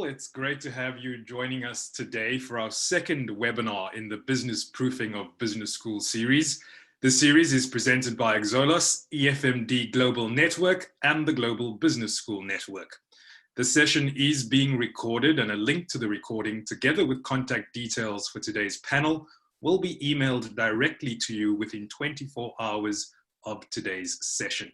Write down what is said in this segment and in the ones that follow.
It's great to have you joining us today for our second webinar in the Business Proofing of Business School series. The series is presented by XOLAS, EFMD Global Network, and the Global Business School Network. The session is being recorded, and a link to the recording, together with contact details for today's panel, will be emailed directly to you within 24 hours of today's session.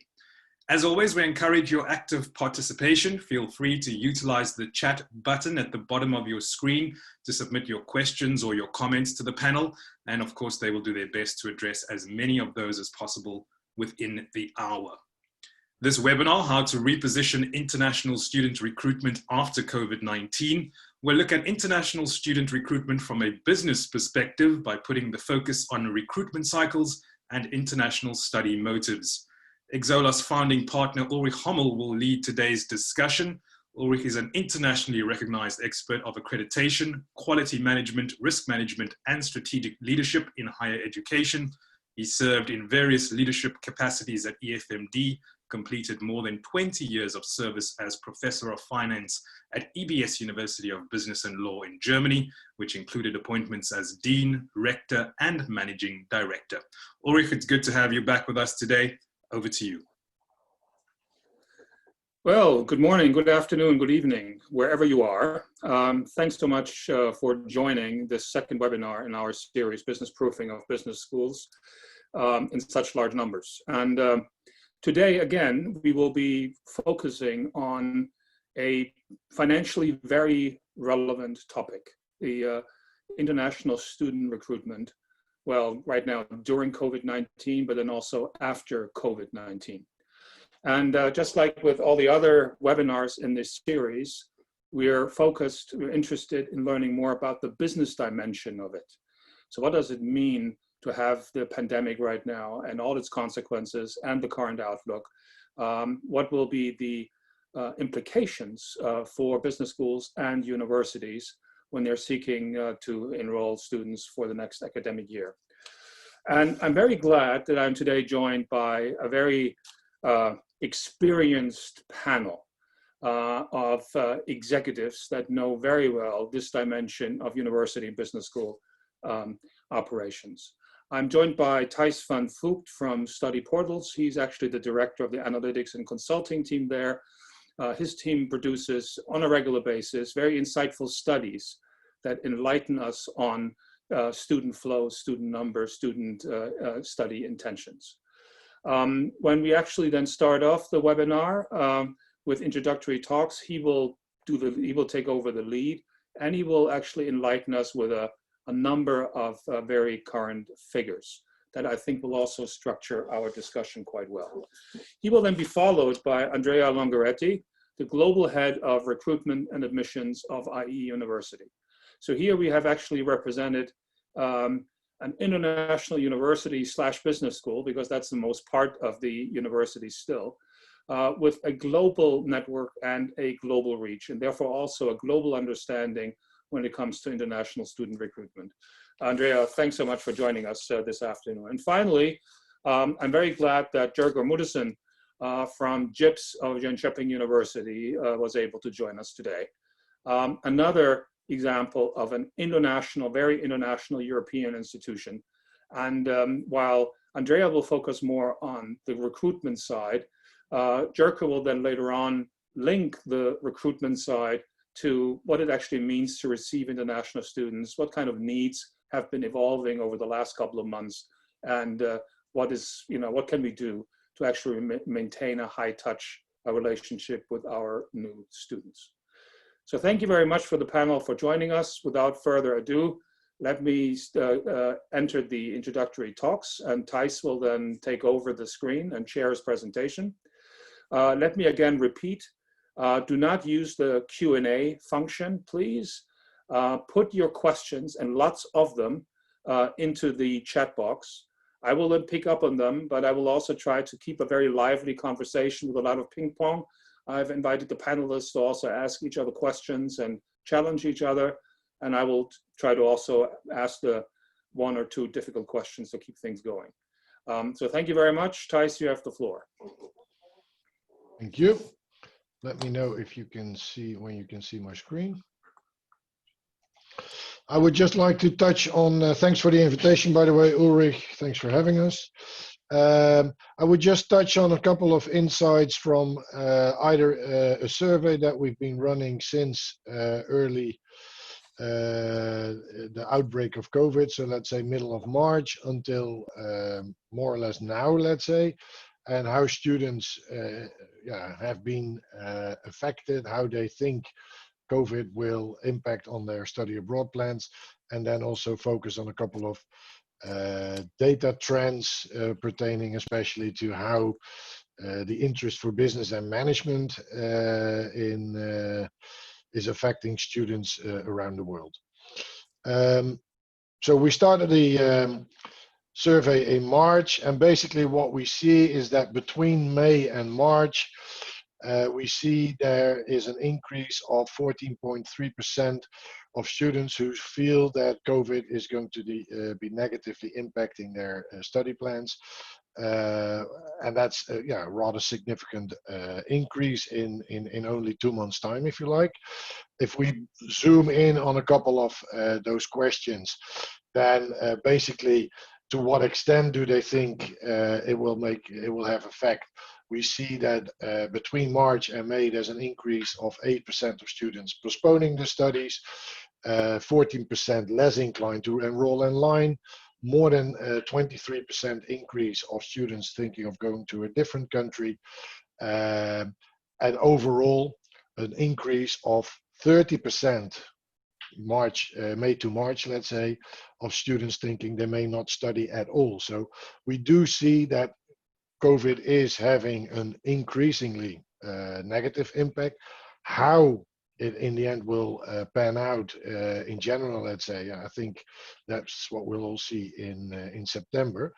As always, we encourage your active participation. Feel free to utilize the chat button at the bottom of your screen to submit your questions or your comments to the panel. And of course, they will do their best to address as many of those as possible within the hour. This webinar, How to Reposition International Student Recruitment After COVID-19, will look at international student recruitment from a business perspective by putting the focus on recruitment cycles and international study motives. XOLAS founding partner Ulrich Hommel will lead today's discussion. Ulrich is an internationally recognized expert of accreditation, quality management, risk management, and strategic leadership in higher education. He served in various leadership capacities at EFMD, completed more than 20 years of service as Professor of Finance at EBS University of Business and Law in Germany, which included appointments as Dean, Rector, and Managing Director. Ulrich, it's good to have you back with us today. Over to you. Well, good morning, good afternoon, good evening, wherever you are. Thanks so much for joining this second webinar in our series, Business Proofing of Business Schools, in such large numbers. And today, again, we will be focusing on a financially very relevant topic, the international student recruitment. Well, right now during COVID-19, but then also after COVID-19. And just like with all the other webinars in this series, we're interested in learning more about the business dimension of it. So what does it mean to have the pandemic right now and all its consequences and the current outlook? What will be the implications for business schools and universities when they're seeking to enroll students for the next academic year. And I'm very glad that I'm today joined by a very experienced panel of executives that know very well this dimension of university and business school operations. I'm joined by Thijs van Voigt from Study Portals. He's actually the director of the analytics and consulting team there. His team produces on a regular basis very insightful studies that enlighten us on student flow, student numbers, student study intentions. When we actually then start off the webinar with introductory talks, he will take over the lead, and he will actually enlighten us with a number of very current figures that I think will also structure our discussion quite well. He will then be followed by Andrea Longoretti, the global head of recruitment and admissions of IE University. So here we have actually represented an international university / business school, because that's the most part of the university still, with a global network and a global reach, and therefore also a global understanding when it comes to international student recruitment. Andrea, thanks so much for joining us this afternoon. And finally, I'm very glad that Jurgen Muddison from GBSN of Jönköping University was able to join us today. Another example of an international, very international European institution. And while Andrea will focus more on the recruitment side, Jurgen will then later on link the recruitment side to what it actually means to receive international students, what kind of needs have been evolving over the last couple of months, and what can we do to actually maintain a high touch relationship with our new students. So thank you very much for the panel for joining us. Without further ado, let me enter the introductory talks, and Thijs will then take over the screen and share his presentation. Let me again repeat, do not use the Q&A function, please. Put your questions, and lots of them, into the chat box. I will then pick up on them, but I will also try to keep a very lively conversation with a lot of ping pong. I've invited the panelists to also ask each other questions and challenge each other. And I will try to also ask the 1 or 2 difficult questions to keep things going. So thank you very much. Thijs, you have the floor. Thank you. let me know if you can see, when you can see my screen. I would just like to touch on, thanks for the invitation, by the way, Ulrich, thanks for having us. I would just touch on a couple of insights from either a survey that we've been running since early the outbreak of COVID, so let's say middle of March until more or less now, let's say, and how students have been affected, how they think COVID will impact on their study abroad plans, and then also focus on a couple of data trends pertaining especially to how the interest for business and management is affecting students around the world. So we started the survey in March, and basically what we see is that between May and March, we see there is an increase of 14.3% of students who feel that COVID is going to be negatively impacting their study plans. And that's a rather significant increase in only 2 months' time, if you like. If we zoom in on a couple of those questions, then basically, to what extent do they think it will have effect? We see that between March and May, there's an increase of 8% of students postponing the studies, 14% less inclined to enroll in line, more than 23% increase of students thinking of going to a different country, and overall an increase of 30% May to March, let's say, of students thinking they may not study at all. So we do see that COVID is having an increasingly negative impact. How it in the end will pan out in general, let's say, I think that's what we'll all see in September.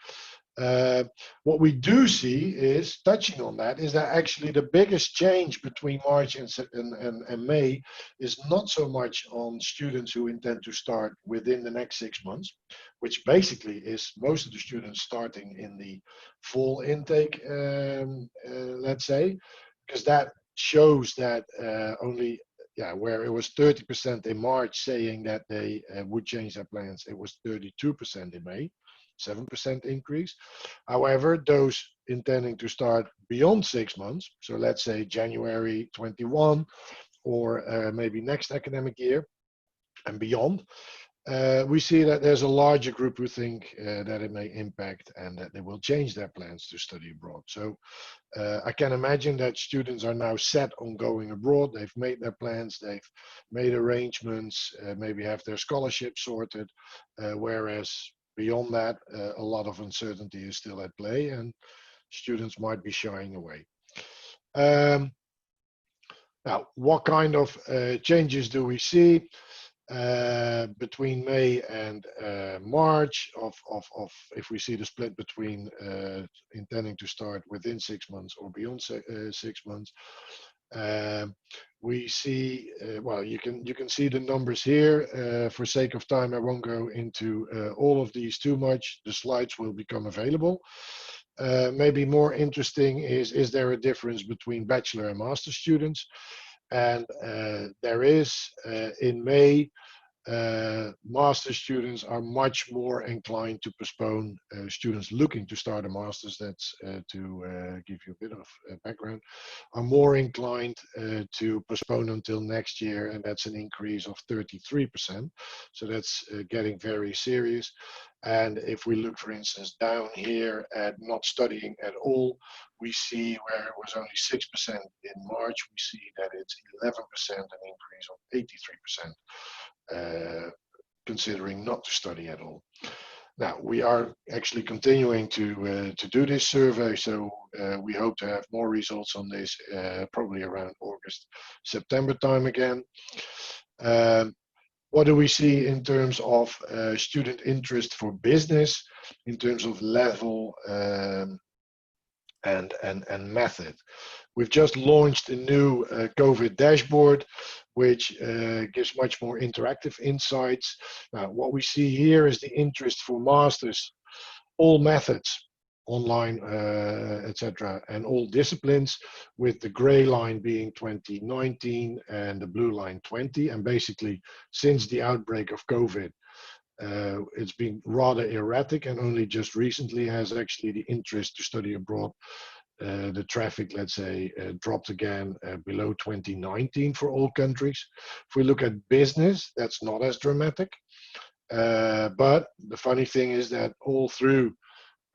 What we do see is, touching on that, is that actually the biggest change between March and May is not so much on students who intend to start within the next 6 months, which basically is most of the students starting in the fall intake, let's say, because that shows that only where it was 30% in March saying that they would change their plans, it was 32% in May. 7% increase. However, those intending to start beyond 6 months, so let's say January 21 or maybe next academic year and beyond, we see that there's a larger group who think that it may impact and that they will change their plans to study abroad. So I can imagine that students are now set on going abroad. They've made their plans, they've made arrangements, maybe have their scholarship sorted, whereas beyond that, a lot of uncertainty is still at play and students might be shying away. Now, what kind of changes do we see between May and March of if we see the split between intending to start within 6 months or beyond 6 months? We see, well, you can see the numbers here. For sake of time, I won't go into all of these too much. The slides will become available. Maybe more interesting is there a difference between bachelor and master students? And there is, in May, master students are much more inclined to postpone. Students looking to start a master's, that's to give you a bit of background, are more inclined to postpone until next year, and that's an increase of 33%. So that's getting very serious. And if we look, for instance, down here at not studying at all, we see where it was only 6% in March, we see that it's 11%, an increase of 83%, considering not to study at all. Now, we are actually continuing to do this survey, so we hope to have more results on this probably around August, September time again. What do we see in terms of student interest for business, in terms of level and method? We've just launched a new COVID dashboard, which gives much more interactive insights. Now, what we see here is the interest for masters, all methods, online, etc., and all disciplines, with the gray line being 2019 and the blue line 20. And basically, since the outbreak of COVID, it's been rather erratic, and only just recently has actually the interest to study abroad, the traffic, let's say, dropped again below 2019 for all countries. If we look at business, that's not as dramatic. But the funny thing is that all through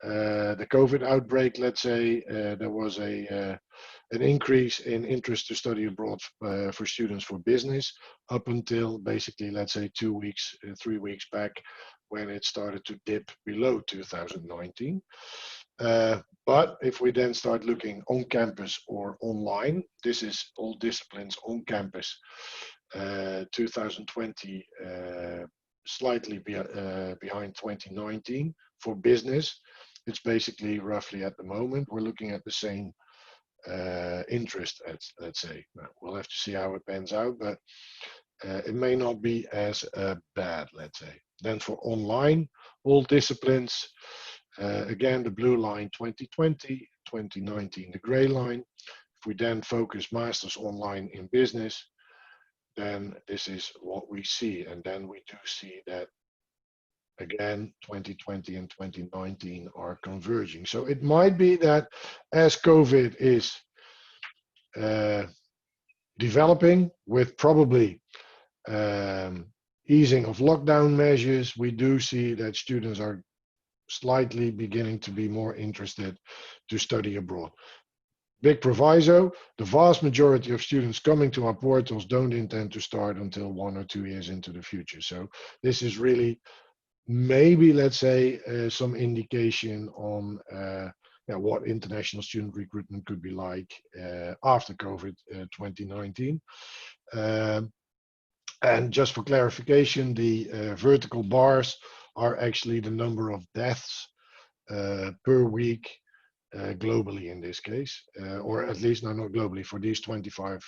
the COVID outbreak, let's say, there was an increase in interest to study abroad for students for business, up until basically, let's say, 2 weeks, 3 weeks back, when it started to dip below 2019. But if we then start looking on campus or online, this is all disciplines on campus, 2020 slightly behind 2019. For business, it's basically roughly at the moment, we're looking at the same interest, let's say. We'll have to see how it pans out, but it may not be as bad, let's say. Then for online, all disciplines, again, the blue line 2020, 2019, the gray line. If we then focus masters online in business, then this is what we see. And then we do see that, again, 2020 and 2019 are converging. So it might be that as COVID is developing, with probably easing of lockdown measures, we do see that students are slightly beginning to be more interested to study abroad. Big proviso, the vast majority of students coming to our portals don't intend to start until 1 or 2 years into the future. So this is really maybe, let's say, some indication on what international student recruitment could be like after COVID 2019. And just for clarification, the vertical bars are actually the number of deaths per week globally in this case, or at least not globally, for these 25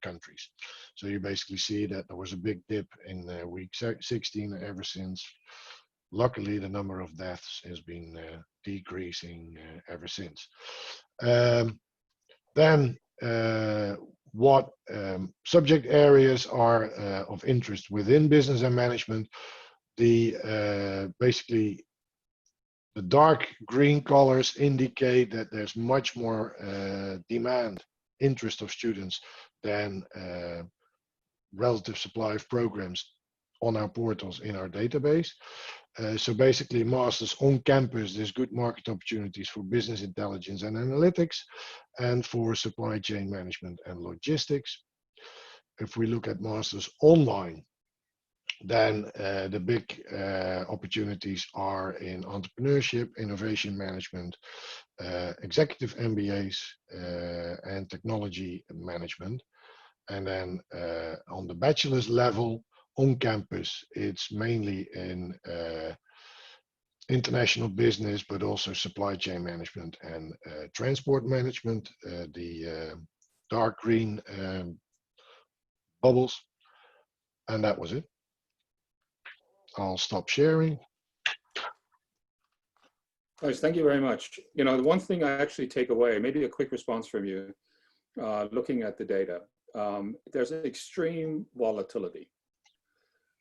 countries. So you basically see that there was a big dip in week 16. Ever since, luckily, the number of deaths has been decreasing ever since. Then what subject areas are of interest within business and management? The basically the dark green colors indicate that there's much more demand, interest of students than relative supply of programs on our portals in our database. So basically, masters on campus, there's good market opportunities for business intelligence and analytics, and for supply chain management and logistics. If we look at masters online, then the big opportunities are in entrepreneurship, innovation management, executive MBAs, and technology management. And then on the bachelor's level, on campus, it's mainly in international business, but also supply chain management and transport management, the dark green bubbles. And that was it. I'll stop sharing. Guys, thank you very much. You know, the one thing I actually take away, maybe a quick response from you, looking at the data, there's an extreme volatility.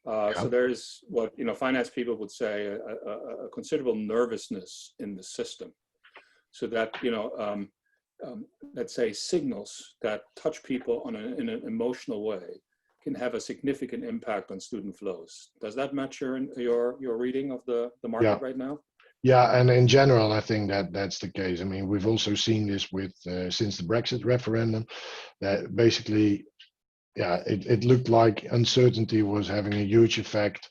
So there's what, you know, finance people would say a considerable nervousness in the system. So that, you know, let's say signals that touch people in an emotional way can have a significant impact on student flows. Does that match your reading of the market right now? Yeah, and in general, I think that that's the case. I mean, we've also seen this with since the Brexit referendum, that basically, yeah, it looked like uncertainty was having a huge effect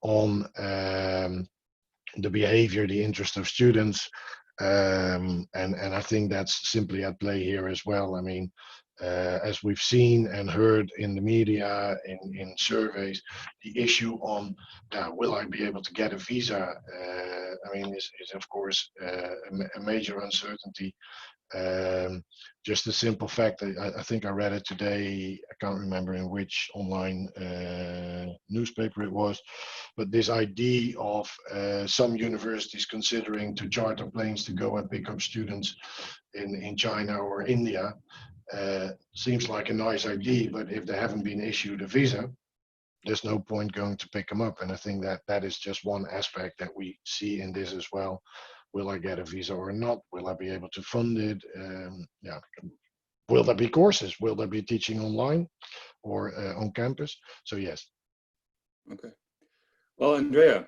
on the behavior, the interest of students, and I think that's simply at play here as well. I mean, as we've seen and heard in the media, in surveys, the issue on will I be able to get a visa, I mean, is of course a major uncertainty Just the simple fact that I think I read it today, I can't remember in which online newspaper it was, but this idea of some universities considering to charter planes to go and pick up students in China or India seems like a nice idea, but if they haven't been issued a visa, there's no point going to pick them up. And I think that that is just one aspect that we see in this as well. Will I get a visa or not? Will I be able to fund it? Yeah. Will there be courses? Will there be teaching online or on campus? So yes. Okay. Well, Andrea,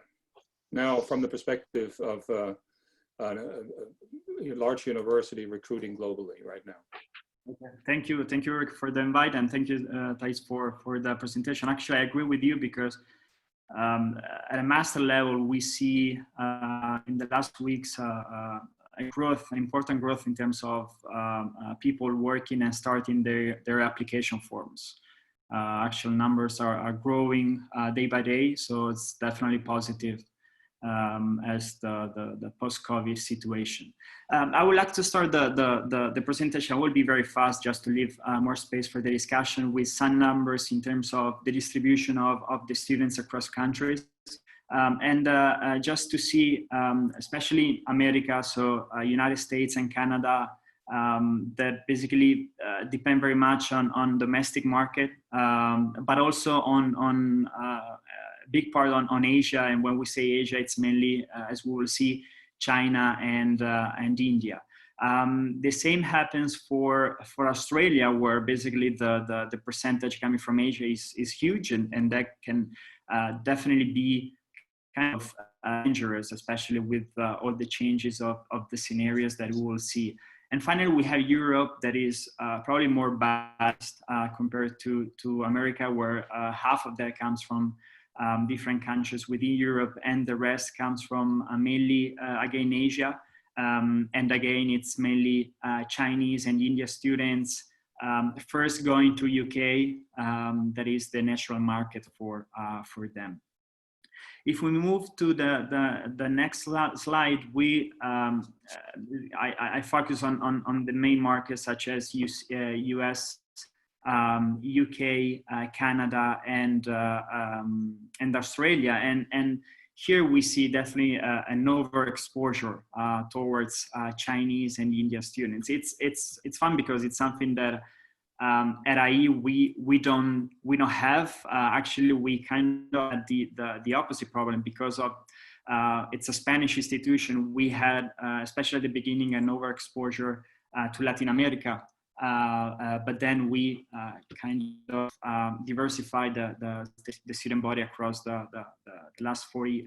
now from the perspective of a large university recruiting globally right now. Okay. Thank you, Rick, for the invite, and thank you, Thijs, for the presentation. Actually, I agree with you because at a master level, we see in the last weeks a growth, an important growth in terms of people working and starting their application forms. Actual numbers are growing day by day, so it's definitely positive as the post-COVID situation. I would like to start the presentation. I will be very fast just to leave more space for the discussion with some numbers in terms of the distribution of the students across countries. And just to see, especially America, so United States and Canada, that basically depend very much on domestic market, but also on big part on Asia. And when we say Asia, it's mainly, as we will see, China and India. The same happens for Australia, where basically the percentage coming from Asia is huge, and that can definitely be kind of dangerous, especially with all the changes of the scenarios that we will see. And finally, we have Europe that is probably more balanced compared to America, where half of that comes from different countries within Europe, and the rest comes from mainly, again, Asia. And again, it's mainly Chinese and India students first going to UK, that is the natural market for them. If we move to the next slide, I focus on the main markets such as US, UK, Canada, and Australia, and here we see definitely an overexposure towards Chinese and India students. It's fun because it's something that at IE we don't have. Actually, we kind of had the opposite problem because of it's a Spanish institution. We had especially at the beginning an overexposure to Latin America. But then we kind of diversified the student body across the last 40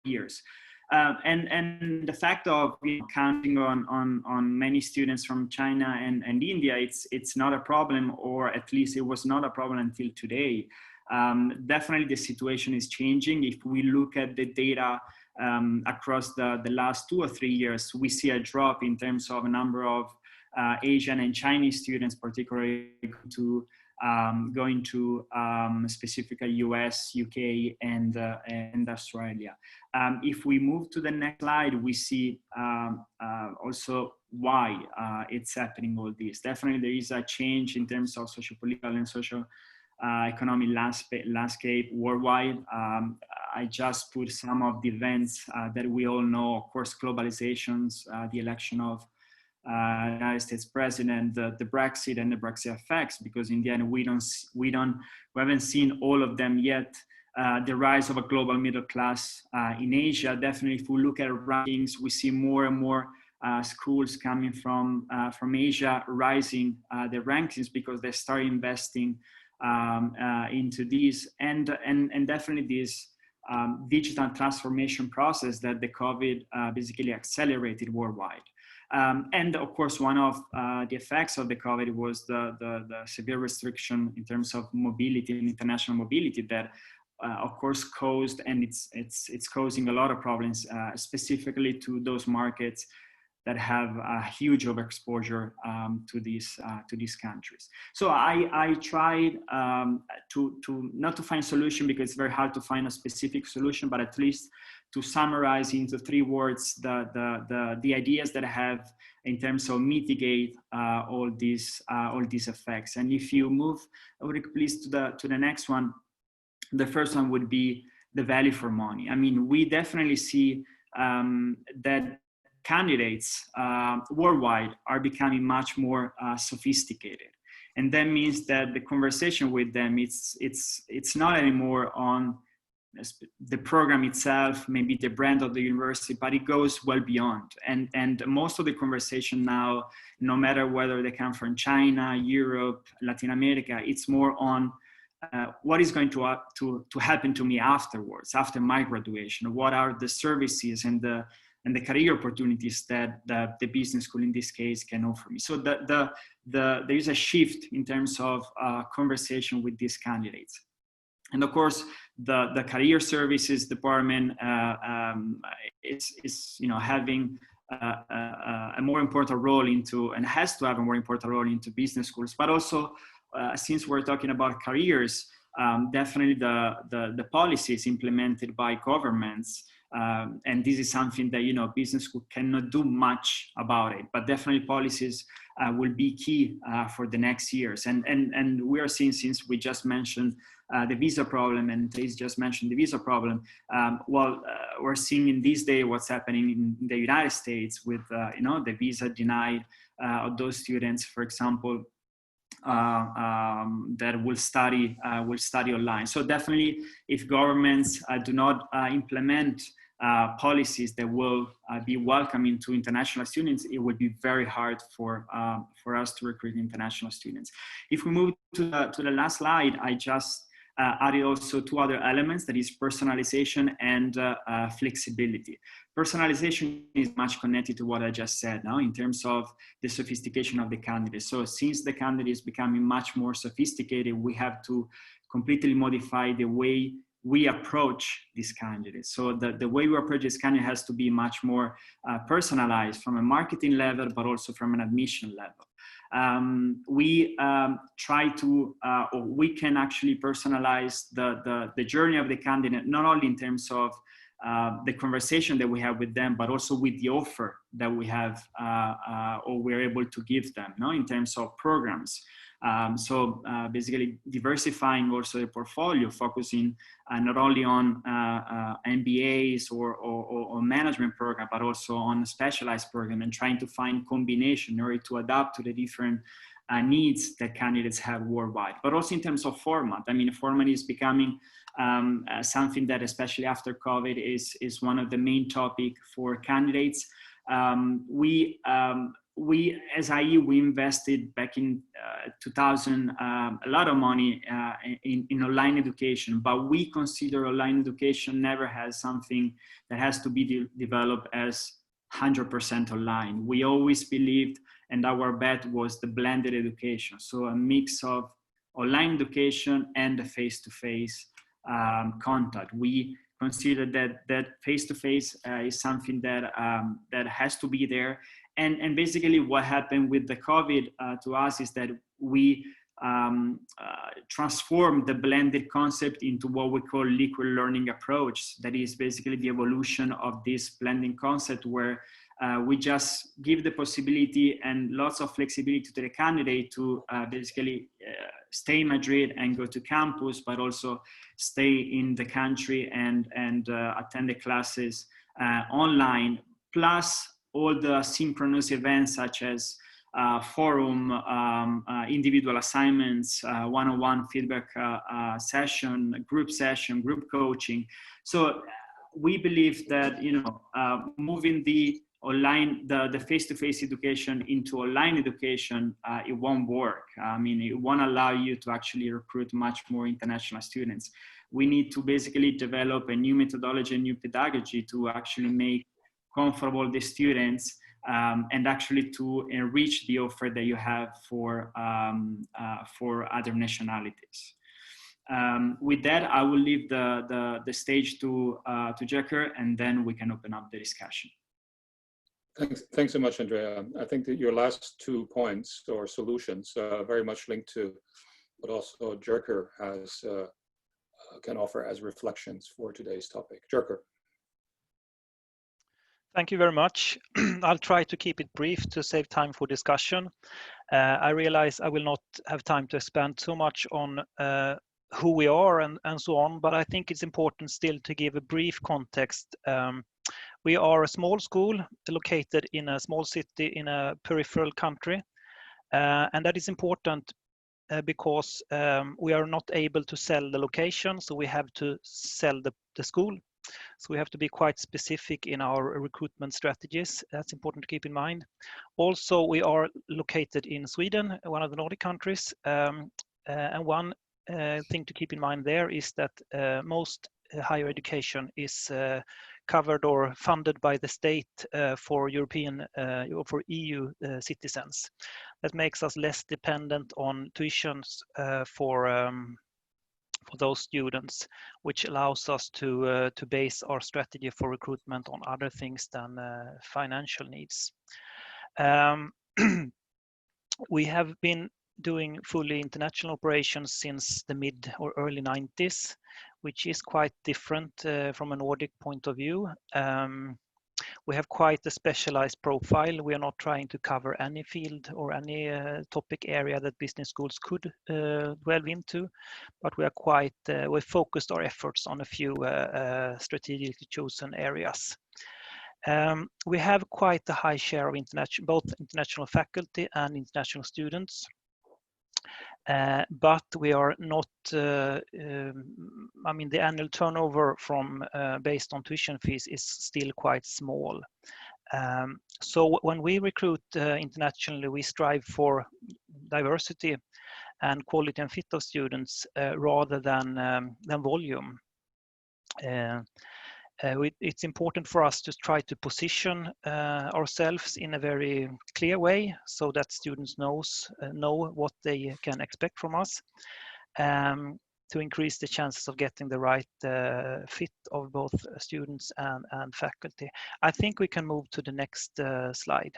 years. And the fact of counting on many students from China and India, it's not a problem, or at least it was not a problem until today. Definitely the situation is changing. If we look at the data across the last 2 or 3 years, we see a drop in terms of a number of Asian and Chinese students, particularly going to specifically US, UK, and Australia. If we move to the next slide, we see also why it's happening all this. Definitely there is a change in terms of socio-political and social economic landscape worldwide. I just put some of the events that we all know, of course, globalizations, the election of United States president, the Brexit and the Brexit effects, because in the end we haven't seen all of them yet. The rise of a global middle class in Asia. Definitely, if we look at rankings, we see more and more schools coming from Asia rising the rankings because they start investing into these, and definitely this digital transformation process that the COVID basically accelerated worldwide. And of course, one of the effects of the COVID was the severe restriction in terms of mobility and international mobility that, of course, caused, and it's causing a lot of problems, specifically to those markets that have a huge overexposure to these countries. So I tried to not to find solution, because it's very hard to find a specific solution, but at least to summarize into 3 words the ideas that I have in terms of mitigate all these effects. And if you move, please, to the next one, the first one would be the value for money. I mean, we definitely see that candidates worldwide are becoming much more sophisticated, and that means that the conversation with them, it's not anymore on the program itself, maybe the brand of the university, but it goes well beyond. And most of the conversation now, no matter whether they come from China, Europe, Latin America, it's more on what is going to happen to me afterwards, after my graduation. What are the services and the career opportunities that the business school in this case can offer me? So there is a shift in terms of conversation with these candidates. And of course, the career services department is having a more important role into, and has to have a more important role into business schools. But also, since we're talking about careers, definitely the policies implemented by governments, and this is something that business school cannot do much about it, but definitely policies will be key for the next years. And we are seeing, since we just mentioned the visa problem, and Thais just mentioned the visa problem, we're seeing in this day what's happening in the United States with the visa denied of those students, for example, that will study online. So definitely, if governments do not implement policies that will be welcoming to international students, it would be very hard for us to recruit international students. If we move to the last slide, I just added also 2 other elements, that is personalization and flexibility. Personalization is much connected to what I just said now in terms of the sophistication of the candidate. So since the candidate is becoming much more sophisticated, we have to completely modify the way we approach these candidates. So the way we approach this candidate has to be much more personalized from a marketing level, but also from an admission level. We try to, or we can actually personalize the journey of the candidate, not only in terms of the conversation that we have with them, but also with the offer that we have or we're able to give them, in terms of programs. So basically diversifying also the portfolio, focusing not only on MBAs or management program, but also on a specialized program, and trying to find combination in order to adapt to the different needs that candidates have worldwide. But also in terms of format, I mean, format is becoming something that, especially after COVID, is one of the main topic for candidates. We as IE, we invested back in 2000 a lot of money in online education, but we consider online education never has something that has to be developed as 100% online. We always believed, and our bet was the blended education. So a mix of online education and the face-to-face contact. We consider that face-to-face is something that has to be there. And basically what happened with the COVID to us is that we transformed the blended concept into what we call liquid learning approach. That is basically the evolution of this blending concept, where we just give the possibility and lots of flexibility to the candidate to basically stay in Madrid and go to campus, but also stay in the country and attend the classes online, plus all the synchronous events such as forum, individual assignments, one-on-one feedback session, group coaching. So we believe that moving the online, the face-to-face education into online education, it won't work. I mean, it won't allow you to actually recruit much more international students. We need to basically develop a new methodology, a new pedagogy to actually make comfortable the students and actually to enrich the offer that you have for other nationalities. With that, I will leave the stage to Jekker, and then we can open up the discussion. Thanks so much, Andrea. I think that your last 2 points or solutions very much linked to what also Jerker has can offer as reflections for today's topic. Jerker. Thank you very much. I'll try to keep it brief to save time for discussion. I realize I will not have time to expand so much on who we are and so on, but I think it's important still to give a brief context. We are a small school located in a small city in a peripheral country, and that is important because we are not able to sell the location, so we have to sell the school. So we have to be quite specific in our recruitment strategies. That's important to keep in mind. Also, we are located in Sweden, one of the Nordic countries. And one thing to keep in mind there is that most higher education is covered or funded by the state for European or for EU citizens. That makes us less dependent on tuitions for those students, which allows us to base our strategy for recruitment on other things than financial needs. We have been doing fully international operations since the mid or early 90s, which is quite different from a Nordic point of view. We have quite a specialized profile. We are not trying to cover any field or any topic area that business schools could delve into, but we are quite, we focused our efforts on a few strategically chosen areas. We have quite a high share of both international faculty and international students. But we are not, I mean, the annual turnover from based on tuition fees is still quite small. So when we recruit internationally, we strive for diversity and quality and fit of students rather than volume. It's important for us to try to position ourselves in a very clear way so that students know what they can expect from us to increase the chances of getting the right fit of both students and faculty. I think we can move to the next slide.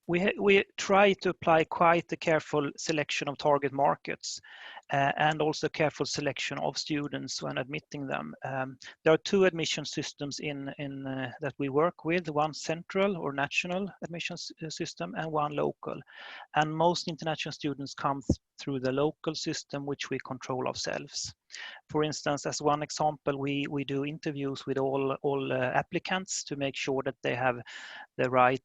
We try to apply quite a careful selection of target markets and also careful selection of students when admitting them. There are 2 admission systems that we work with, one central or national admissions system and one local. And most international students come through the local system, which we control ourselves. For instance, as one example, we do interviews with all applicants to make sure that they have the right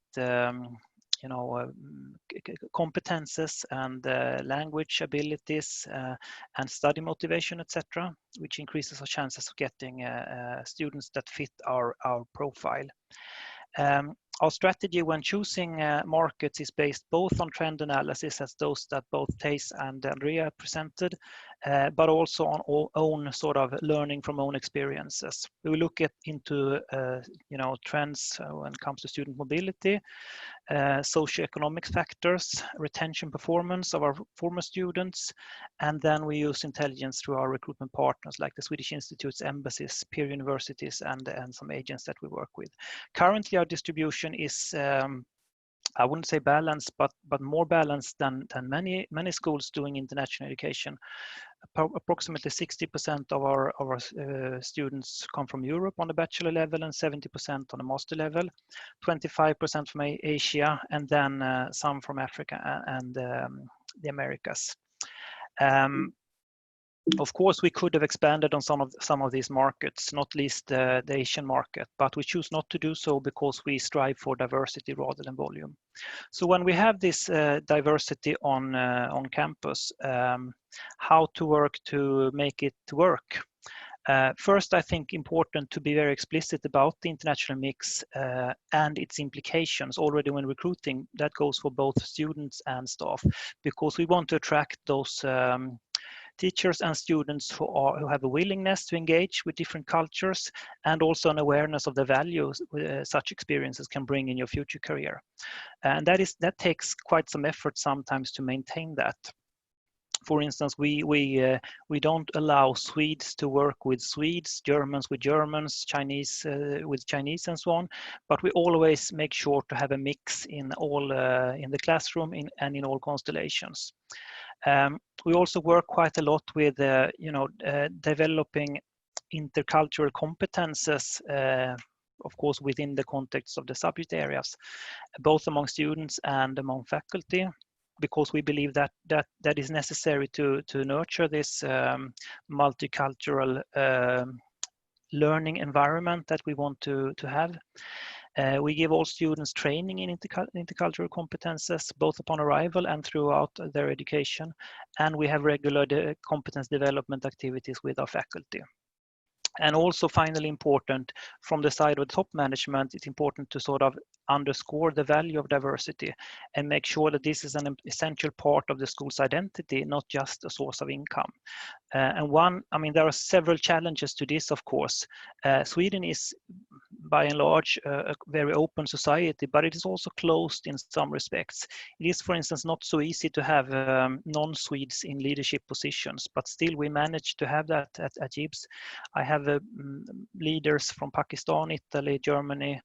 competences and language abilities and study motivation, etc., which increases our chances of getting students that fit our profile. Our strategy when choosing markets is based both on trend analysis as those that both Theis and Andrea presented, but also on own sort of learning from own experiences. We will look into trends when it comes to student mobility, socioeconomic factors, retention performance of our former students, and then we use intelligence through our recruitment partners like the Swedish institutes, embassies, peer universities, and some agents that we work with. Currently, our distribution is I wouldn't say balanced, but more balanced than many schools doing international education. Approximately 60% of our students come from Europe on the bachelor level and 70% on the master level, 25% from Asia, and then some from Africa and the Americas. Of course, we could have expanded on some of these markets, not least the Asian market, but we choose not to do so because we strive for diversity rather than volume. So when we have this diversity on campus, how to work to make it work? First, I think important to be very explicit about the international mix and its implications already when recruiting. That goes for both students and staff, because we want to attract those teachers and students who have a willingness to engage with different cultures and also an awareness of the values such experiences can bring in your future career. And that takes quite some effort sometimes to maintain that. For instance, we don't allow Swedes to work with Swedes, Germans with Germans, Chinese with Chinese, and so on. But we always make sure to have a mix in all in the classroom and in all constellations. We also work quite a lot with developing intercultural competences, of course, within the context of the subject areas, both among students and among faculty, because we believe that is necessary to nurture this multicultural learning environment that we want to have. We give all students training in intercultural competences, both upon arrival and throughout their education, and we have regular competence development activities with our faculty. And also, finally, important from the side of top management, it's important to sort of underscore the value of diversity and make sure that this is an essential part of the school's identity, not just a source of income. There are several challenges to this, of course. Sweden is, by and large, a very open society, but it is also closed in some respects. It is, for instance, not so easy to have non-Swedes in leadership positions, but still we manage to have that at GIBS. I have leaders from Pakistan, Italy, Germany,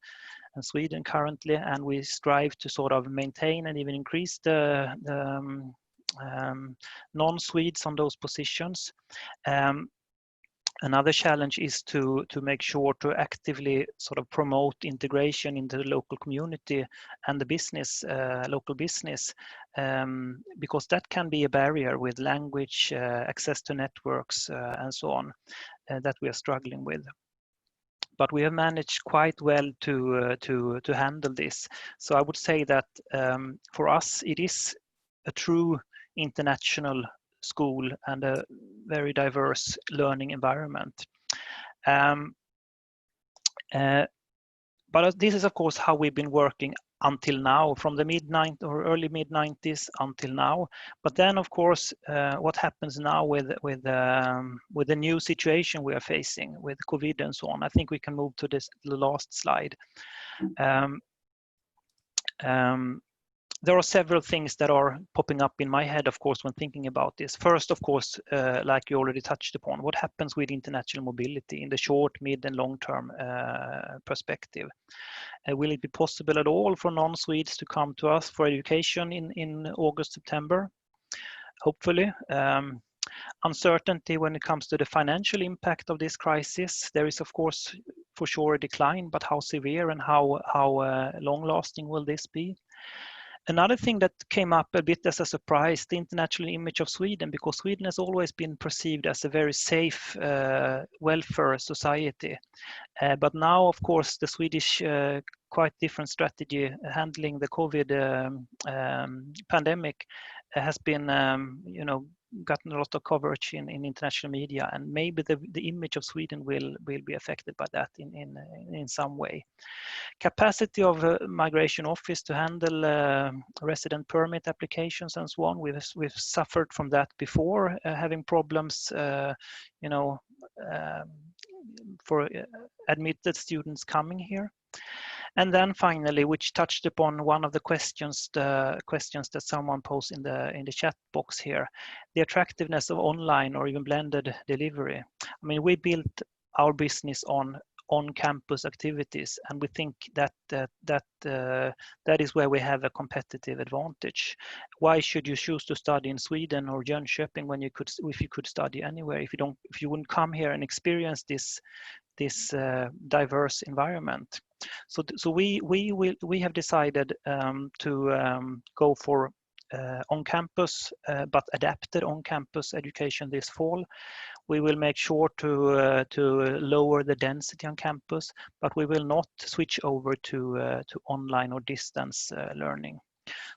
and Sweden currently, and we strive to sort of maintain and even increase the non-Swedes on those positions. Another challenge is to make sure to actively sort of promote integration into the local community and the business, local business, because that can be a barrier with language, access to networks, and so on, that we are struggling with. But we have managed quite well to handle this. So I would say that for us, it is a true international school and a very diverse learning environment. But this is, of course, how we've been working until now, from the early mid-90s until now. But then, of course, what happens now with the new situation we are facing with COVID and so on? I think we can move to the last slide. There are several things that are popping up in my head, of course, when thinking about this. First, of course, like you already touched upon, what happens with international mobility in the short, mid, and long-term perspective? Will it be possible at all for non-Swedes to come to us for education in August, September? Hopefully. Uncertainty when it comes to the financial impact of this crisis. There is, of course, for sure a decline, but how severe and how long-lasting will this be? Another thing that came up a bit as a surprise, the international image of Sweden, because Sweden has always been perceived as a very safe welfare society. But now, of course, the Swedish quite different strategy handling the COVID pandemic has been, gotten a lot of coverage in international media, and maybe the image of Sweden will be affected by that in some way. Capacity of migration office to handle resident permit applications and so on. We've suffered from that before, having problems, for admitted students coming here. And then finally, which touched upon one of the questions that someone posed in the chat box here, the attractiveness of online or even blended delivery. I mean, we built our business on-campus activities, and we think that is where we have a competitive advantage. Why should you choose to study in Sweden or Jönköping when if you could study anywhere? If you wouldn't come here and experience this diverse environment. So we have decided to go for on-campus but adapted on-campus education this fall. We will make sure to lower the density on campus, but we will not switch over to online or distance learning.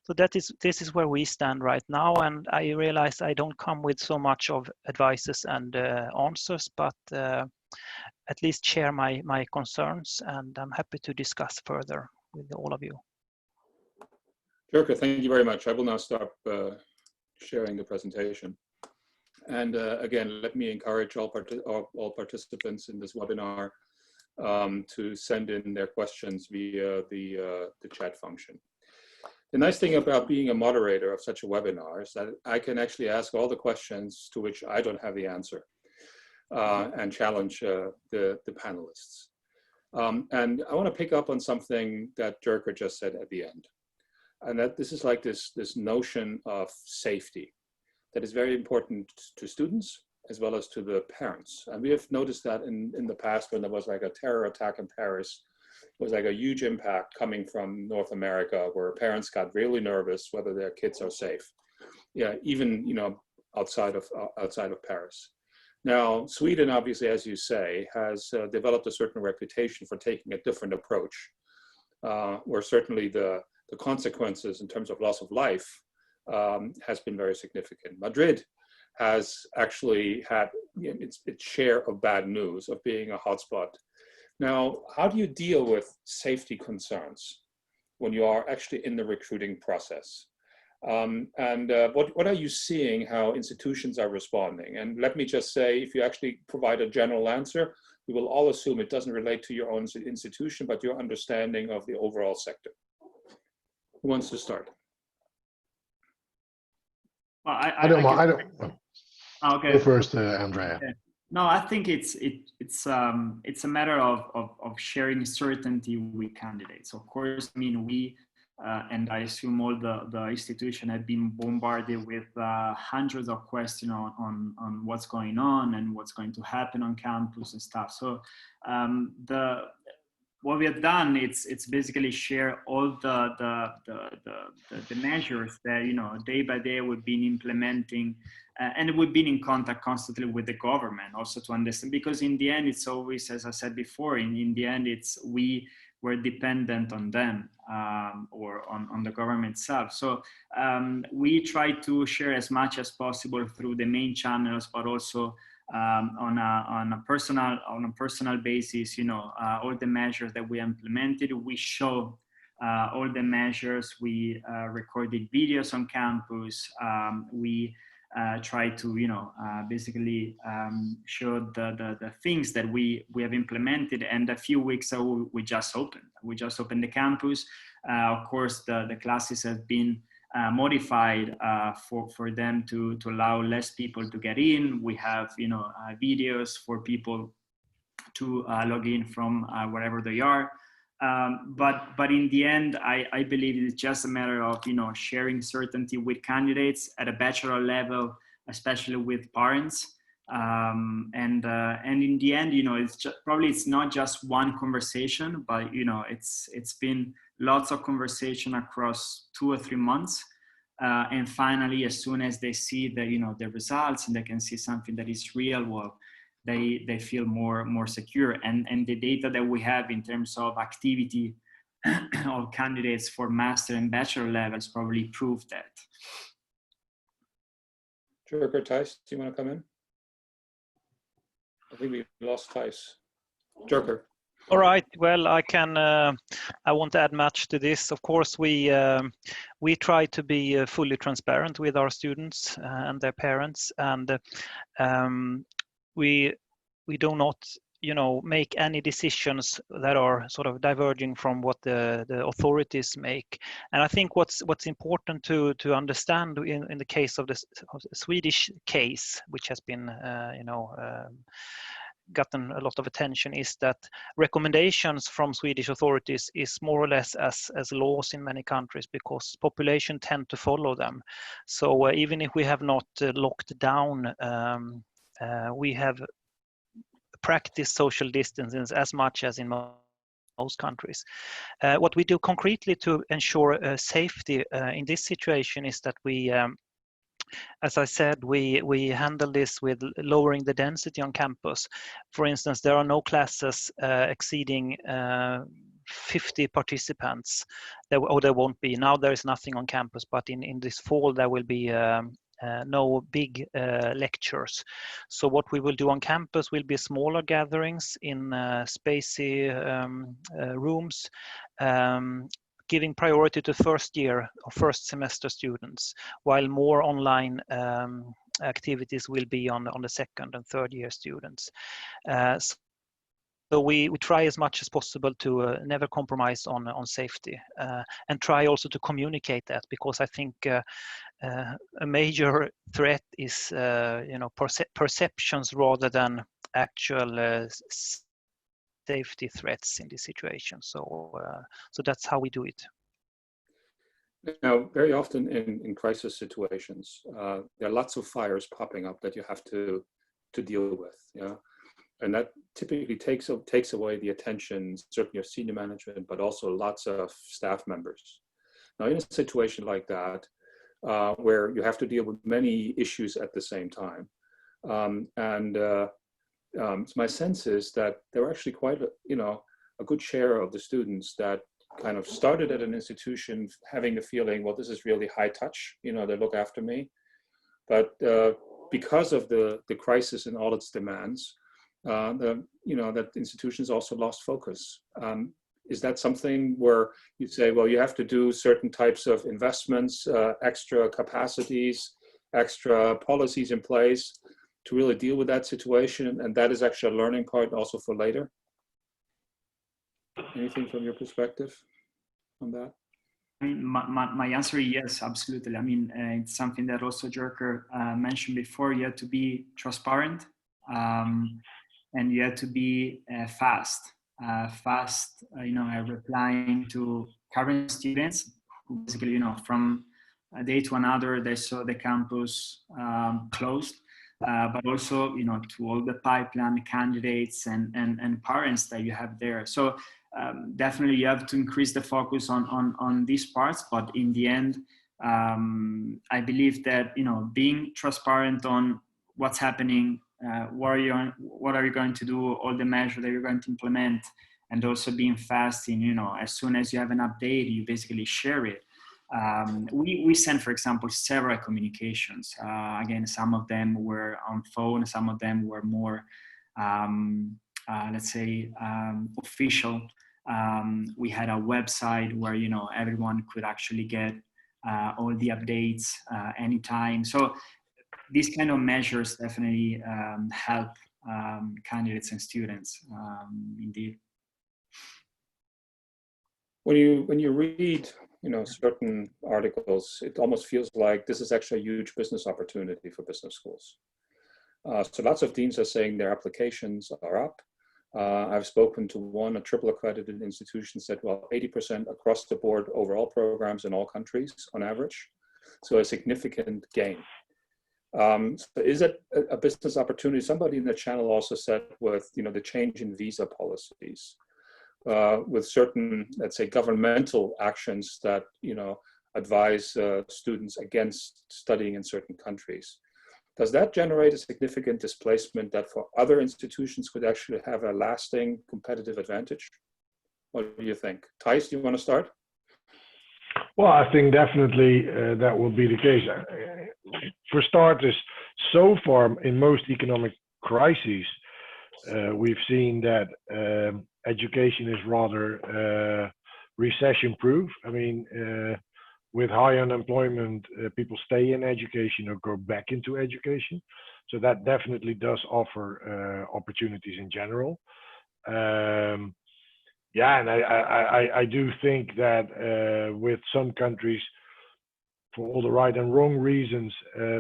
So this is where we stand right now, and I realize I don't come with so much of advices and answers, but at least share my concerns, and I'm happy to discuss further with all of you. Jurka, thank you very much. I will now stop sharing the presentation. And again, let me encourage all participants in this webinar to send in their questions via the chat function. The nice thing about being a moderator of such a webinar is that I can actually ask all the questions to which I don't have the answer and challenge the panelists. And I want to pick up on something that Jerker just said at the end. And that this is like this notion of safety that is very important to students as well as to the parents. And we have noticed that in the past when there was like a terror attack in Paris, it was like a huge impact coming from North America where parents got really nervous whether their kids are safe. Yeah, even, you know, outside of Paris. Now, Sweden, obviously, as you say, has developed a certain reputation for taking a different approach, where certainly the consequences in terms of loss of life has been very significant. Madrid has actually had its share of bad news of being a hotspot. Now, how do you deal with safety concerns when you are actually in the recruiting process? What are you seeing how institutions are responding? And let me just say, if you actually provide a general answer, we will all assume it doesn't relate to your own institution, but your understanding of the overall sector. Who wants to start? Well, I don't. Okay. Go first, Andrea. Okay. No, I think it's a matter of sharing certainty with candidates. Of course, I mean, we and I assume all the institution have been bombarded with hundreds of questions on what's going on and what's going to happen on campus and stuff. So what we have done, it's basically share all the measures that, you know, day by day we've been implementing, and we've been in contact constantly with the government also to understand, because in the end it's always, as I said before, in the end we're dependent on them or on the government itself. So we try to share as much as possible through the main channels, but also on a personal basis, you know, all the measures that we implemented. We show all the measures. We recorded videos on campus. We try to, you know, basically show the things that we have implemented. And a few weeks ago, we just opened the campus. Of course, the classes have been modified for them to allow less people to get in. We have, you know, videos for people to log in from wherever they are. But in the end, I believe it's just a matter of, you know, sharing certainty with candidates at a bachelor level, especially with parents. And in the end, you know, it's not just one conversation, but, you know, it's been lots of conversation across 2 or 3 months. And finally, as soon as they see the, you know, the results and they can see something that is real, well, they feel more secure. And the data that we have in terms of activity of candidates for master and bachelor levels probably prove that. Jerker, Thijs, do you want to come in? I think we lost Thijs. Jerker. All right. Well, I won't add much to this. Of course, we try to be fully transparent with our students and their parents, and we do not, you know, make any decisions that are sort of diverging from what the authorities make. And I think what's important to understand in the case of the Swedish case, which has been gotten a lot of attention, is that recommendations from Swedish authorities is more or less as laws in many countries, because population tend to follow them. So even if we have not locked down, we have practiced social distancing as much as in most countries. What we do concretely to ensure safety in this situation is that we, as I said, we handle this with lowering the density on campus. For instance, there are no classes exceeding 50 participants. There won't be. Now there is nothing on campus, but in this fall there will be no big lectures. So what we will do on campus will be smaller gatherings in spacey rooms, giving priority to first year or first semester students, while more online activities will be on the second and third year students. So we try as much as possible to never compromise on safety, and try also to communicate that, because I think a major threat is perceptions rather than actual safety threats in this situation. So that's how we do it. Now, very often in crisis situations, there are lots of fires popping up that you have to deal with. Yeah, and that typically takes away the attention, certainly of senior management, but also lots of staff members. Now, in a situation like that, where you have to deal with many issues at the same time, my sense is that there are actually quite a good share of the students that kind of started at an institution having the feeling, well, this is really high touch, they look after me. But because of the crisis and all its demands, that institutions also lost focus. Is that something where you say, well, you have to do certain types of investments, extra capacities, extra policies in place to really deal with that situation, and that is actually a learning part also for later? Anything from your perspective on that? I mean, my answer is yes, absolutely. I mean, it's something that also Jerker mentioned before. You have to be transparent, and you have to be fast. Replying to current students who basically, from a day to another, they saw the campus closed. But also, to all the pipeline candidates and parents that you have there. So definitely you have to increase the focus on these parts. But in the end, I believe that, being transparent on what's happening, what are you going to do, all the measures that you're going to implement, and also being fast in, as soon as you have an update, you basically share it. We sent, for example, several communications. Again, some of them were on phone, some of them were more, let's say, official. We had a website where, everyone could actually get all the updates anytime. So these kind of measures definitely help candidates and students, indeed. When you read certain articles, it almost feels like this is actually a huge business opportunity for business schools. So lots of deans are saying their applications are up. I've spoken to a triple accredited institution, said, well, 80% across the board overall programs in all countries on average. So a significant gain. So is it a business opportunity? Somebody in the channel also said with, the change in visa policies, with certain, let's say, governmental actions that, advise students against studying in certain countries. Does that generate a significant displacement that for other institutions could actually have a lasting competitive advantage? What do you think? Thijs, do you want to start? Well, I think definitely that will be the case. For starters, so far in most economic crises, we've seen that education is rather recession-proof. I mean, with high unemployment, people stay in education or go back into education. So that definitely does offer opportunities in general. Yeah, and I do think that with some countries, for all the right and wrong reasons,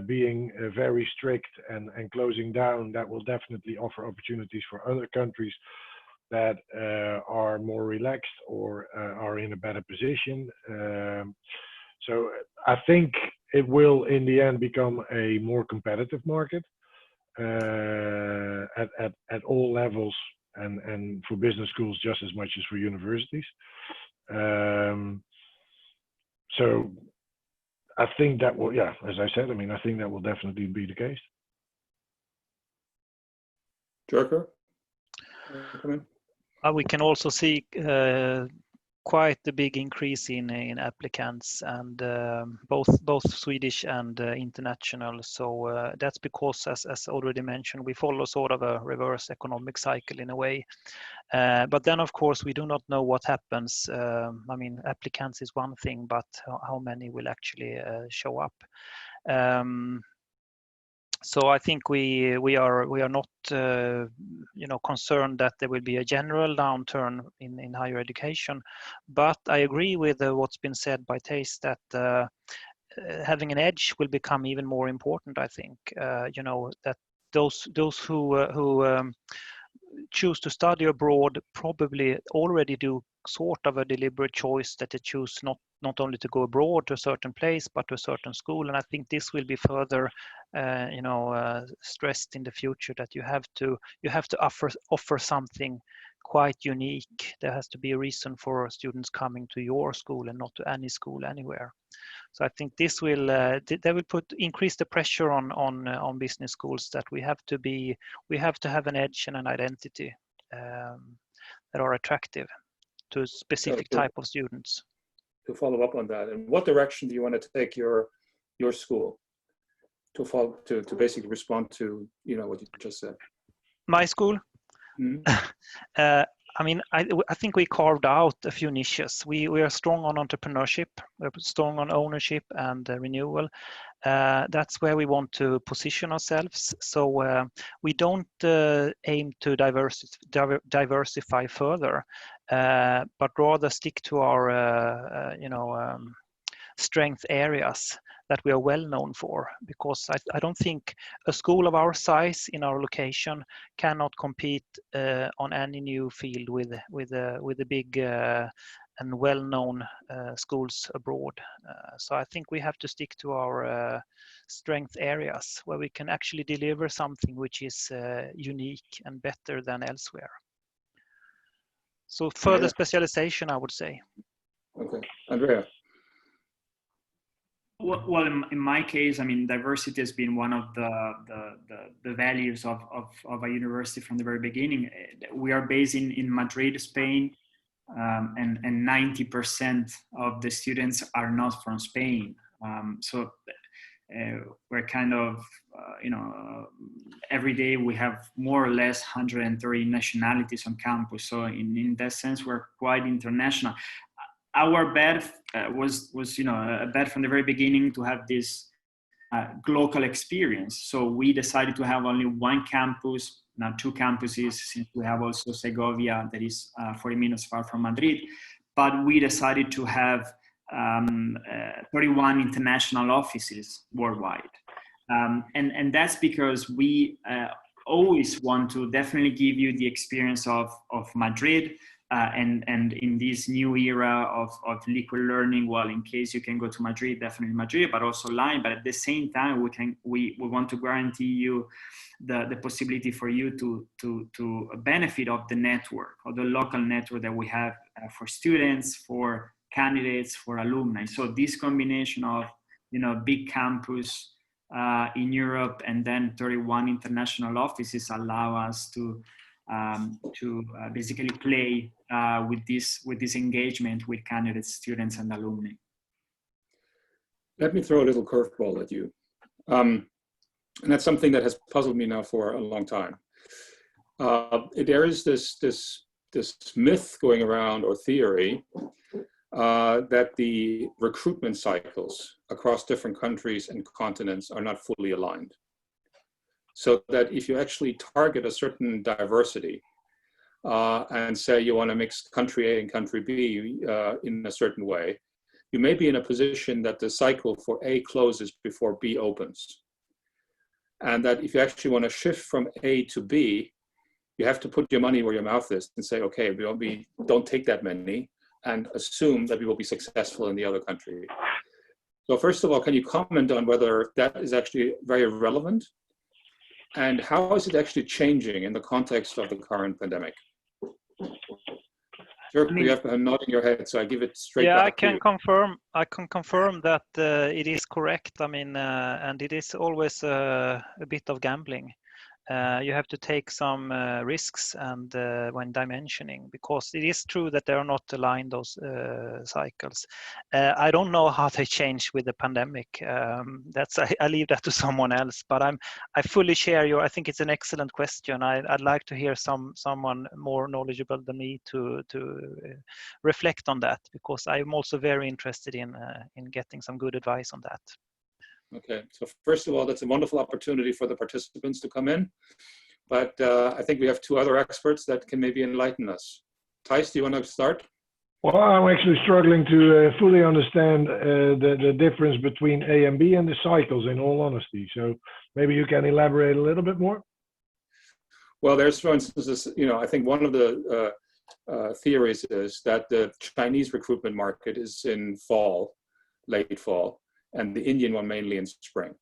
being very strict and closing down, that will definitely offer opportunities for other countries that are more relaxed or are in a better position. So I think it will, in the end, become a more competitive market at all levels, and for business schools just as much as for universities. So I think that will, yeah, as I said, I mean, I think that will definitely be the case. Jerker? We can also see quite a big increase in applicants, and both Swedish and international. So that's because, as already mentioned, we follow sort of a reverse economic cycle in a way. But then, of course, we do not know what happens. I mean, applicants is one thing, but how many will actually show up? So I think we are not concerned that there will be a general downturn in higher education, but I agree with what's been said by Theis that having an edge will become even more important. I think that those who choose to study abroad probably already do sort of a deliberate choice that they choose not only to go abroad to a certain place but to a certain school, and I think this will be further stressed in the future, that you have to offer something quite unique. There has to be a reason for students coming to your school and not to any school anywhere. So I think this will increase the pressure on business schools, that we have to have an edge and an identity that are attractive to a specific type of students. To follow up on that, in what direction do you want to take your school? To basically respond to what you just said. My school. Mm-hmm. I mean, I think we carved out a few niches. We are strong on entrepreneurship, we're strong on ownership and renewal. That's where we want to position ourselves. So we don't aim to diversify further, but rather stick to our strength areas that we are well known for, because I don't think a school of our size in our location cannot compete on any new field with the big and well-known schools abroad. So I think we have to stick to our strength areas where we can actually deliver something which is unique and better than elsewhere. So further specialization, I would say. Okay, Andrea. Well, in my case, I mean, diversity has been one of the values of a university from the very beginning. We are based in Madrid, Spain, and 90% of the students are not from Spain. So we're kind of, every day we have more or less 130 nationalities on campus. So in that sense, we're quite international. Our bet was a bet from the very beginning to have this local experience. So we decided to have only one campus, now two campuses, since we have also Segovia that is 40 minutes far from Madrid. But we decided to have 31 international offices worldwide. And that's because we always want to definitely give you the experience of Madrid. And in this new era of liquid learning, well, in case you can go to Madrid, definitely Madrid, but also online. But at the same time, we want to guarantee you the possibility for you to benefit of the network, or the local network that we have for students, for candidates, for alumni. So this combination of big campus in Europe and then 31 international offices allow us to basically play with this engagement with candidates, students, and alumni. Let me throw a little curveball at you, and that's something that has puzzled me now for a long time. There is this myth going around, or theory, that the recruitment cycles across different countries and continents are not fully aligned. So that if you actually target a certain diversity and say you want to mix country A and country B in a certain way, you may be in a position that the cycle for A closes before B opens. And that if you actually want to shift from A to B, you have to put your money where your mouth is and say, okay, we don't take that many, and assume that we will be successful in the other country. So first of all, can you comment on whether that is actually very relevant? And how is it actually changing in the context of the current pandemic? Sure, you have been nodding your head, so I give it straight back to you. I can confirm that it is correct. I mean, and it is always a bit of gambling. You have to take some risks and when dimensioning, because it is true that they are not aligned, those cycles. I don't know how they change with the pandemic. I leave that to someone else. But I fully share your. I think it's an excellent question. I'd like to hear someone more knowledgeable than me to reflect on that, because I'm also very interested in getting some good advice on that. Okay, so first of all, that's a wonderful opportunity for the participants to come in. But I think we have two other experts that can maybe enlighten us. Thijs, do you want to start? Well, I'm actually struggling to fully understand the difference between A and B and the cycles, in all honesty. So maybe you can elaborate a little bit more. Well, there's, for instance, this, I think one of the theories is that the Chinese recruitment market is in fall, late fall, and the Indian one mainly in spring.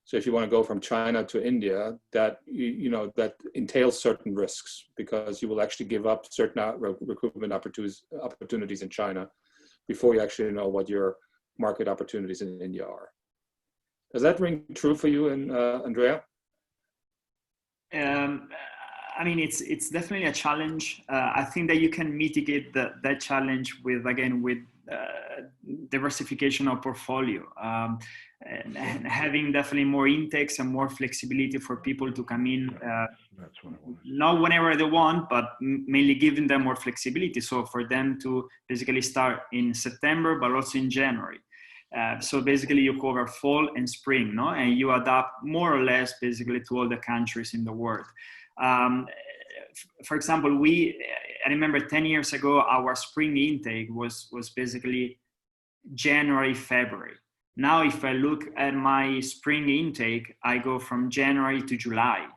So if you want to go from China to India, that that entails certain risks, because you will actually give up certain recruitment opportunities in China before you actually know what your market opportunities in India are. Does that ring true for you, and Andrea? I mean, it's definitely a challenge. I think that you can mitigate that challenge with diversification of portfolio, and having definitely more intakes and more flexibility for people to come in, That's what I want. not whenever they want, but mainly giving them more flexibility. So for them to basically start in September, but also in January. So basically you cover fall and spring, no? And you adapt more or less basically to all the countries in the world. For example, I remember 10 years ago, our spring intake was basically January, February. Now, if I look at my spring intake, I go from January to July.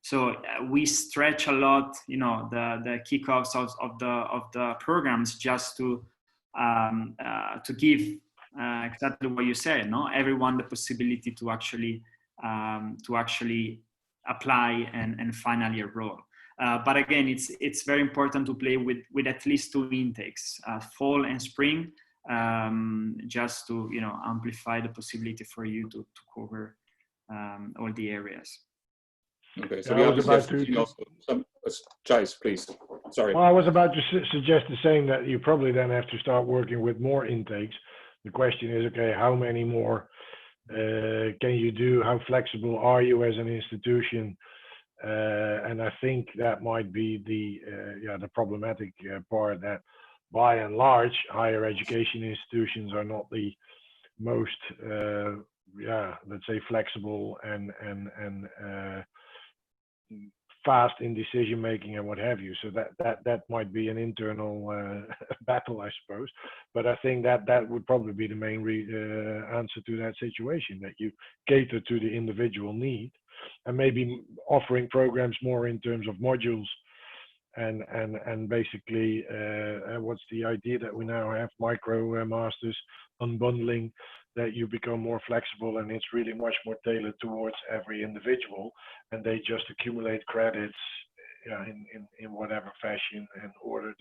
So we stretch a lot, the kickoffs of the programs, just to give exactly what you said, no? Everyone the possibility to actually apply and finally enroll. But again, it's very important to play with at least two intakes, fall and spring, just to amplify the possibility for you to cover all the areas. Okay, so Yeah, I was about Thijs, please. Sorry. Well, I was about to suggest the same, that you probably then have to start working with more intakes. The question is, okay, how many more can you do? How flexible are you as an institution? And I think that might be the problematic part, that by and large, higher education institutions are not the most, let's say, flexible and fast in decision making and what have you. So that might be an internal battle, I suppose. But I think that would probably be the main answer to that situation, that you cater to the individual need, and maybe offering programs more in terms of modules, and basically what's the idea that we now have, micro masters, unbundling, that you become more flexible, and it's really much more tailored towards every individual, and they just accumulate credits in whatever fashion and order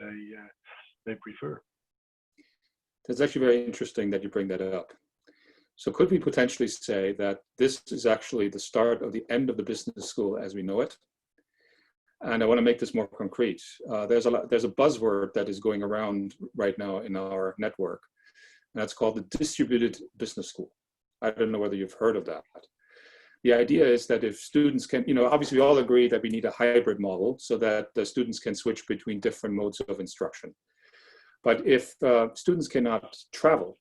they prefer. That's actually very interesting that you bring that up. So could we potentially say that this is actually the start of the end of the business school as we know it? And I want to make this more concrete. There's a buzzword that is going around right now in our network, and that's called the distributed business school. I don't know whether you've heard of that. The idea is that if students can, obviously we all agree that we need a hybrid model so that the students can switch between different modes of instruction. But if students cannot travel,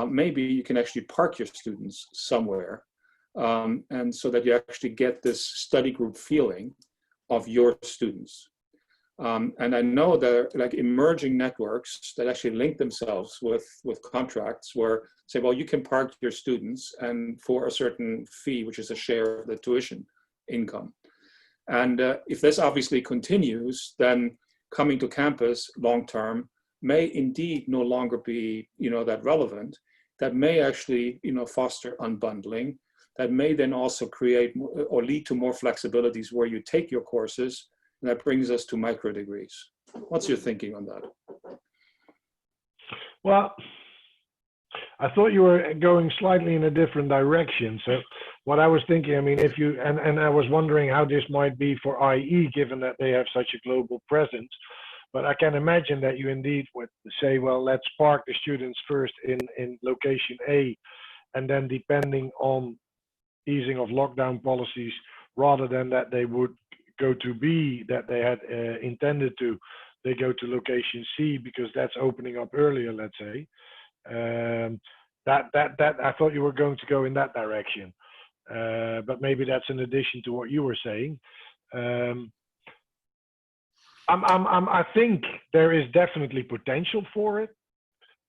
maybe you can actually park your students somewhere, and so that you actually get this study group feeling of your students. And I know there are like emerging networks that actually link themselves with contracts where say, well, you can park your students and for a certain fee, which is a share of the tuition income. And if this obviously continues, then coming to campus long-term may indeed no longer be, that relevant. That may actually, foster unbundling. That may then also create or lead to more flexibilities where you take your courses, and that brings us to micro degrees. What's your thinking on that? Well, I thought you were going slightly in a different direction. So what I was thinking, I mean, if you, and I was wondering how this might be for IE, given that they have such a global presence. But I can imagine that you indeed would say, well, let's park the students first in location A, and then depending on easing of lockdown policies, rather than that they would go to B that they had intended to, they go to location C because that's opening up earlier, let's say. that I thought you were going to go in that direction, but maybe that's in addition to what you were saying. I think there is definitely potential for it,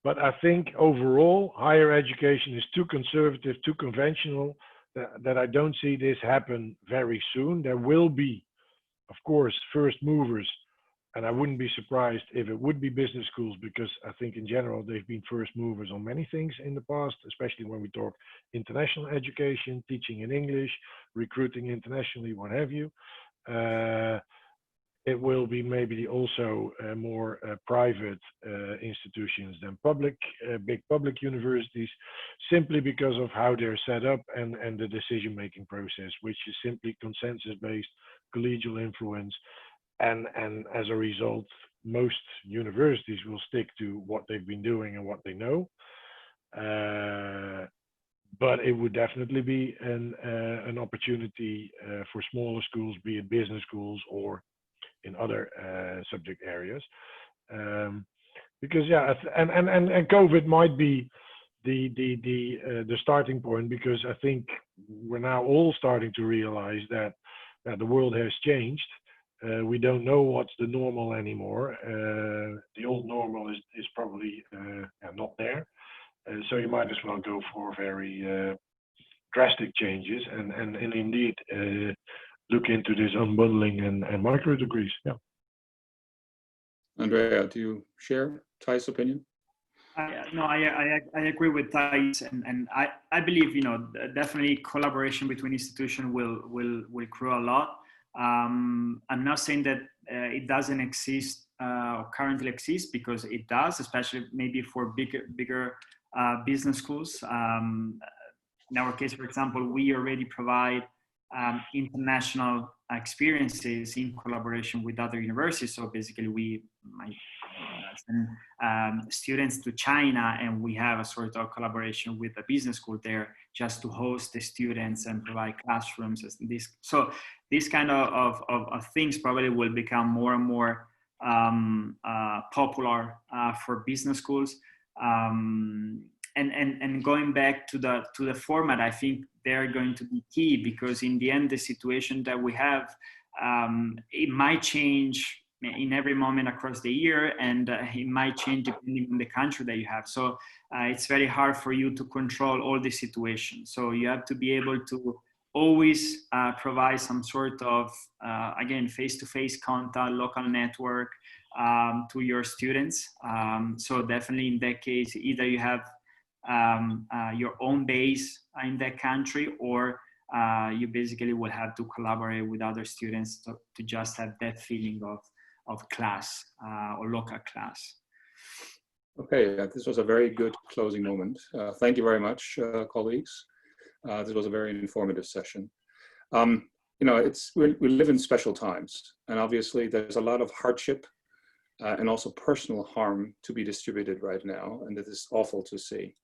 but I think overall higher education is too conservative, too conventional, that I don't see this happen very soon. There will be, of course, first movers, and I wouldn't be surprised if it would be business schools, because I think in general they've been first movers on many things in the past, especially when we talk international education, teaching in English, recruiting internationally, what have you. It will be maybe also more private institutions than public, big public universities, simply because of how they're set up and the decision-making process, which is simply consensus-based, collegial influence. And as a result, most universities will stick to what they've been doing and what they know. But it would definitely be an opportunity for smaller schools, be it business schools or in other subject areas, because yeah, and COVID might be the starting point, because I think we're now all starting to realize that the world has changed. We don't know what's the normal anymore. The old normal is probably not there, so you might as well go for very drastic changes and indeed look into this unbundling and micro degrees. Yeah. Andrea, do you share Thijs' opinion? I agree with Thijs, and I believe, you know, definitely collaboration between institutions will grow a lot. I'm not saying that it doesn't exist or currently exist, because it does, especially maybe for bigger business schools. In our case, for example, we already provide international experiences in collaboration with other universities. So basically we might send students to China, and we have a sort of collaboration with a business school there just to host the students and provide classrooms. So these kind of things probably will become more and more popular for business schools. And going back to the format, I think they're going to be key, because in the end, the situation that we have, it might change in every moment across the year, and it might change depending on the country that you have. So it's very hard for you to control all the situations. So you have to be able to always provide some sort of, again, face-to-face contact, local network to your students. So definitely in that case, either you have your own base in that country, or you basically will have to collaborate with other students to just have that feeling of class or local class. Okay, this was a very good closing moment. Thank you very much, colleagues. This was a very informative session. You know, we live in special times, and obviously there's a lot of hardship and also personal harm to be distributed right now, and it is awful to see.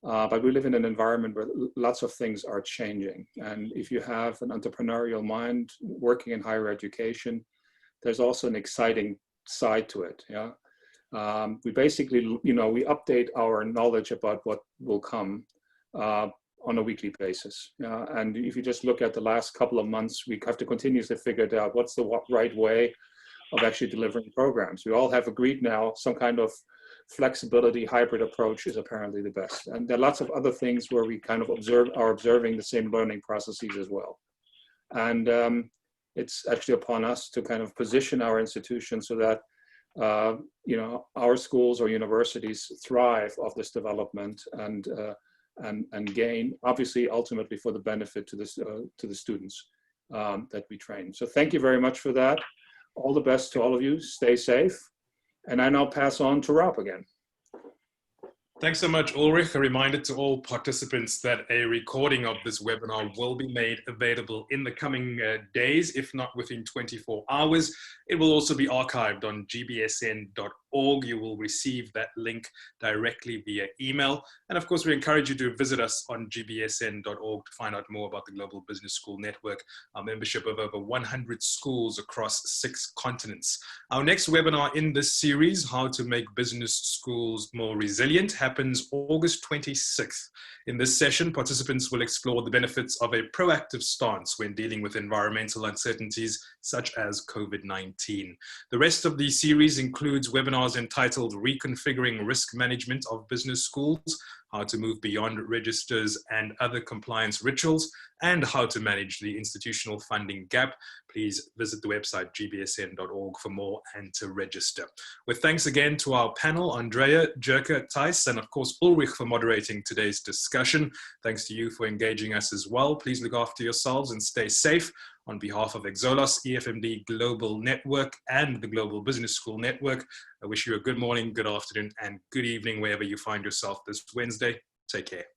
But we live in an environment where lots of things are changing. And if you have an entrepreneurial mind working in higher education, there's also an exciting side to it. Yeah. We basically, you know, we update our knowledge about what will come on a weekly basis. And if you just look at the last couple of months, we have to continuously figure out what's the right way of actually delivering programs. We all have agreed now some kind of flexibility hybrid approach is apparently the best. And there are lots of other things where we kind of are observing the same learning processes as well. And it's actually upon us to kind of position our institutions so that you know, our schools or universities thrive off this development and gain, obviously, ultimately for the benefit to the students that we train. So thank you very much for that. All the best to all of you. Stay safe. And I now pass on to Rob again. Thanks so much, Ulrich. A reminder to all participants that a recording of this webinar will be made available in the coming days, if not within 24 hours. It will also be archived on gbsn.org. gbsn.org. You will receive that link directly via email. And of course, we encourage you to visit us on gbsn.org to find out more about the Global Business School Network, our membership of over 100 schools across 6 continents. Our next webinar in this series, How to Make Business Schools More Resilient, happens August 26th. In this session, participants will explore the benefits of a proactive stance when dealing with environmental uncertainties such as COVID-19. The rest of the series includes webinars entitled Reconfiguring Risk Management of Business Schools, How to Move Beyond Registers and Other Compliance Rituals, and How to Manage the Institutional Funding Gap. Please visit the website gbsn.org for more and to register. With thanks again to our panel, Andrea, Jerker, Thijs, and of course Ulrich for moderating today's discussion. Thanks to you for engaging us as well. Please look after yourselves and stay safe. On behalf of XOLAS, EFMD Global Network, and the Global Business School Network, I wish you a good morning, good afternoon, and good evening wherever you find yourself this Wednesday. Take care.